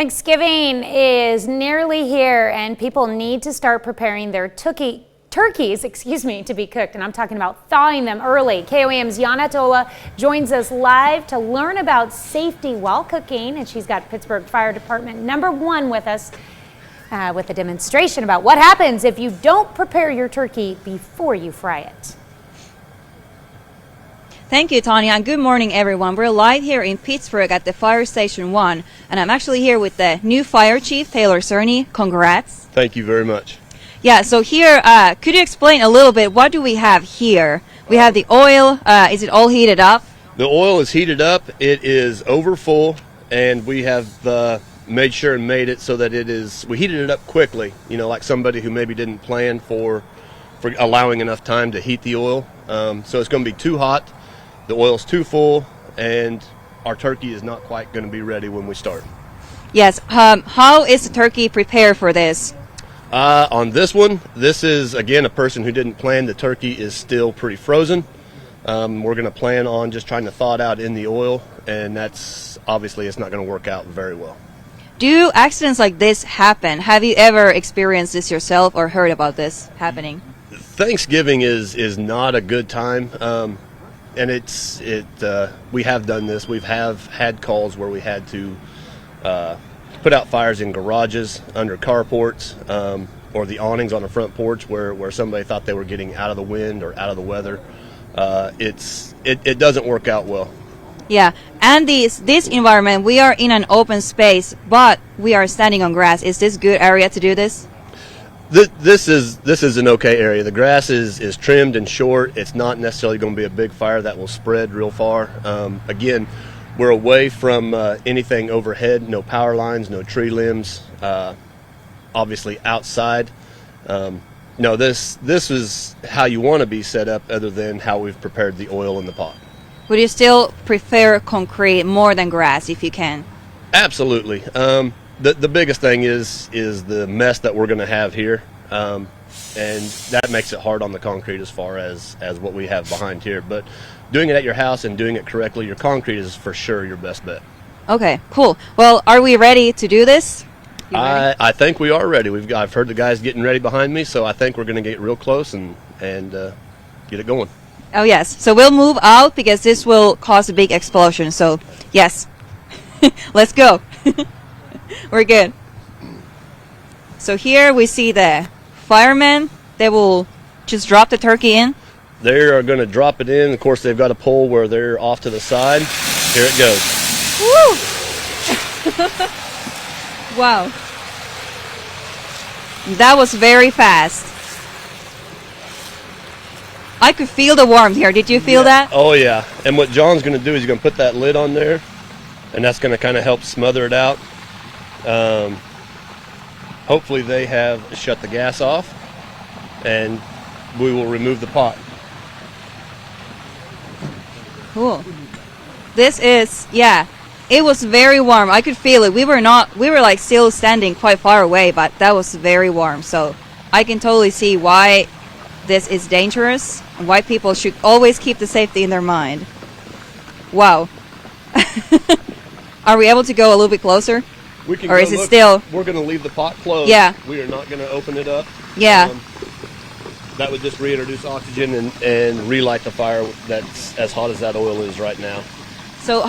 Thanksgiving is nearly here and people need to start preparing their turkeys, to be cooked. And I'm talking about thawing them early. KOAM's Yana Tola joins us live to learn about safety while cooking. And she's got Pittsburgh Fire Department #1 with us with a demonstration about what happens if you don't prepare your turkey before you fry it. Thank you, Tanya, and good morning, everyone. We're live here in Pittsburgh at the Fire Station 1, and I'm actually here with the new Fire Chief, Taylor Cerny. Congrats. Thank you very much. Yeah, so here, could you explain a little bit, what do we have here? We have the oil. Is it all heated up? The oil is heated up. It is over full, and we have made sure and made it so that we heated it up quickly, like somebody who maybe didn't plan for allowing enough time to heat the oil. So it's going to be too hot. The oil's too full, and our turkey is not quite going to be ready when we start. Yes. How is the turkey prepared for this? On this one, this is, again, a person who didn't plan. The turkey is still pretty frozen. We're going to plan on just trying to thaw it out in the oil, and that's obviously it's not going to work out very well. Do accidents like this happen? Have you ever experienced this yourself or heard about this happening? Thanksgiving is not a good time. And we have done this. We have had calls where we had to put out fires in garages, under carports, or the awnings on the front porch where somebody thought they were getting out of the wind or out of the weather. It doesn't work out well. Yeah, and this environment, we are in an open space, but we are standing on grass. Is this good area to do this? This is an okay area. The grass is trimmed and short. It's not necessarily going to be a big fire that will spread real far. Again, we're away from anything overhead, no power lines, no tree limbs, obviously outside. No, this is how you want to be set up other than how we've prepared the oil in the pot. Would you still prefer concrete more than grass if you can? Absolutely. The biggest thing is the mess that we're going to have here, and that makes it hard on the concrete as far as what we have behind here. But doing it at your house and doing it correctly, your concrete is for sure your best bet. Okay, cool. Well, are we ready to do this? I think we are ready. I've heard the guys getting ready behind me, so I think we're going to get real close and get it going. Oh, yes. So we'll move out because this will cause a big explosion. So, yes. Let's go. We're good. So here we see the firemen. They will just drop the turkey in. They are going to drop it in. Of course, they've got a pole where they're off to the side. Here it goes. Woo! Wow. That was very fast. I could feel the warmth here. Did you feel that? Oh, yeah. And what John's going to do is he's going to put that lid on there, and that's going to kind of help smother it out. Hopefully they have shut the gas off, and we will remove the pot. Cool. This is, yeah, it was very warm. I could feel it. We were like still standing quite far away, but that was very warm. So I can totally see why this is dangerous and why people should always keep the safety in their mind. Wow. Are we able to go a little bit closer? We can or is it still? We're going to leave the pot closed. Yeah. We are not going to open it up. Yeah. That would just reintroduce oxygen and relight the fire that's as hot as that oil is right now. So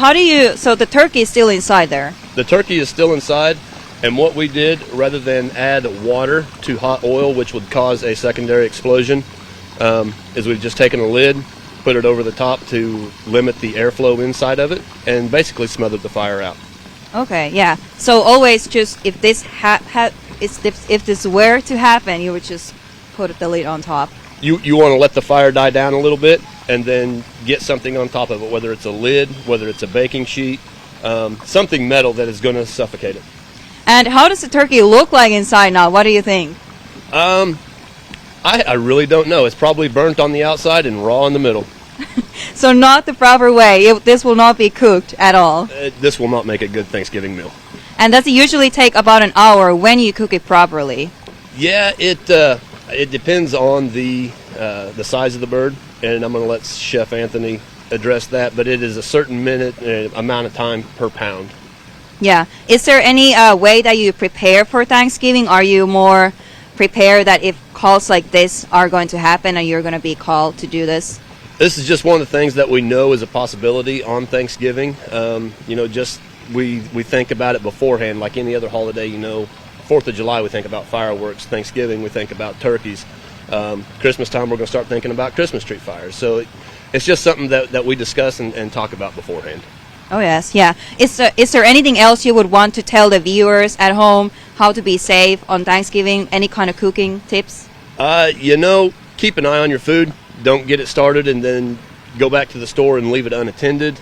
so the turkey is still inside there? The turkey is still inside, and what we did, rather than add water to hot oil, which would cause a secondary explosion, is we've just taken a lid, put it over the top to limit the airflow inside of it, and basically smothered the fire out. Okay, yeah. So always just if this if this were to happen, you would just put the lid on top. You want to let the fire die down a little bit, and then get something on top of it, whether it's a lid, whether it's a baking sheet, something metal that is going to suffocate it. And how does the turkey look like inside now? What do you think? I really don't know. It's probably burnt on the outside and raw in the middle. So not the proper way. This will not be cooked at all. This will not make a good Thanksgiving meal. And does it usually take about an hour when you cook it properly? Yeah, it depends on the size of the bird, and I'm going to let Chef Anthony address that. But it is a certain amount of time per pound. Yeah. Is there any way that you prepare for Thanksgiving? Are you more prepared that if calls like this are going to happen and you're going to be called to do this? This is just one of the things that we know is a possibility on Thanksgiving. Just we think about it beforehand, like any other holiday. 4th of July we think about fireworks. Thanksgiving we think about turkeys. Christmas time we're going to start thinking about Christmas tree fires. So it's just something that we discuss and talk about beforehand. Oh yes, yeah. Is there anything else you would want to tell the viewers at home how to be safe on Thanksgiving? Any kind of cooking tips? Keep an eye on your food. Don't get it started and then go back to the store and leave it unattended.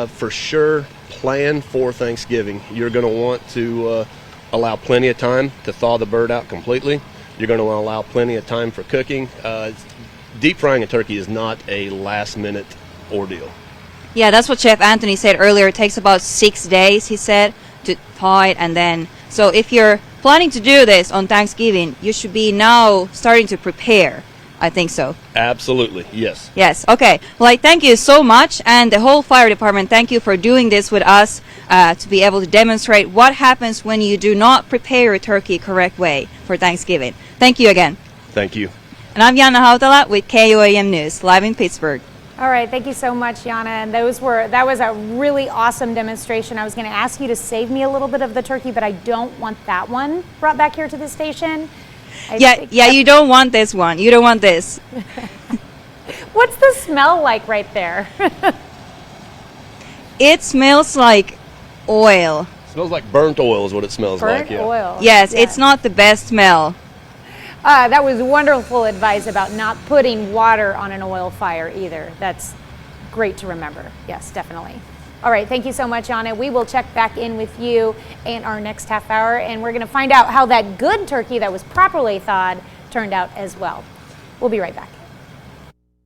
For sure, plan for Thanksgiving. You're going to want to allow plenty of time to thaw the bird out completely. You're going to want to allow plenty of time for cooking. Deep frying a turkey is not a last-minute ordeal. Yeah, that's what Chef Anthony said earlier. It takes about 6 days, he said, to thaw it, and then. So if you're planning to do this on Thanksgiving, you should be now starting to prepare. I think so. Absolutely, yes. Yes, okay. Well, thank you so much, and the whole fire department, thank you for doing this with us to be able to demonstrate what happens when you do not prepare your turkey correct way for Thanksgiving. Thank you again. Thank you. And I'm Yana Hautala with KOAM News, live in Pittsburgh. All right, thank you so much, Yana. And that was a really awesome demonstration. I was going to ask you to save me a little bit of the turkey, but I don't want that one brought back here to the station. Yeah, you don't want this one. You don't want this. What's the smell like right there? It smells like oil. Smells like burnt oil is what it smells like. Burnt Yeah. oil. Yes, Yeah. it's not the best smell. That was wonderful advice about not putting water on an oil fire either. That's great to remember. Yes, definitely. All right, thank you so much, Anna. We will check back in with you in our next half hour, and we're going to find out how that good turkey that was properly thawed turned out as well. We'll be right back.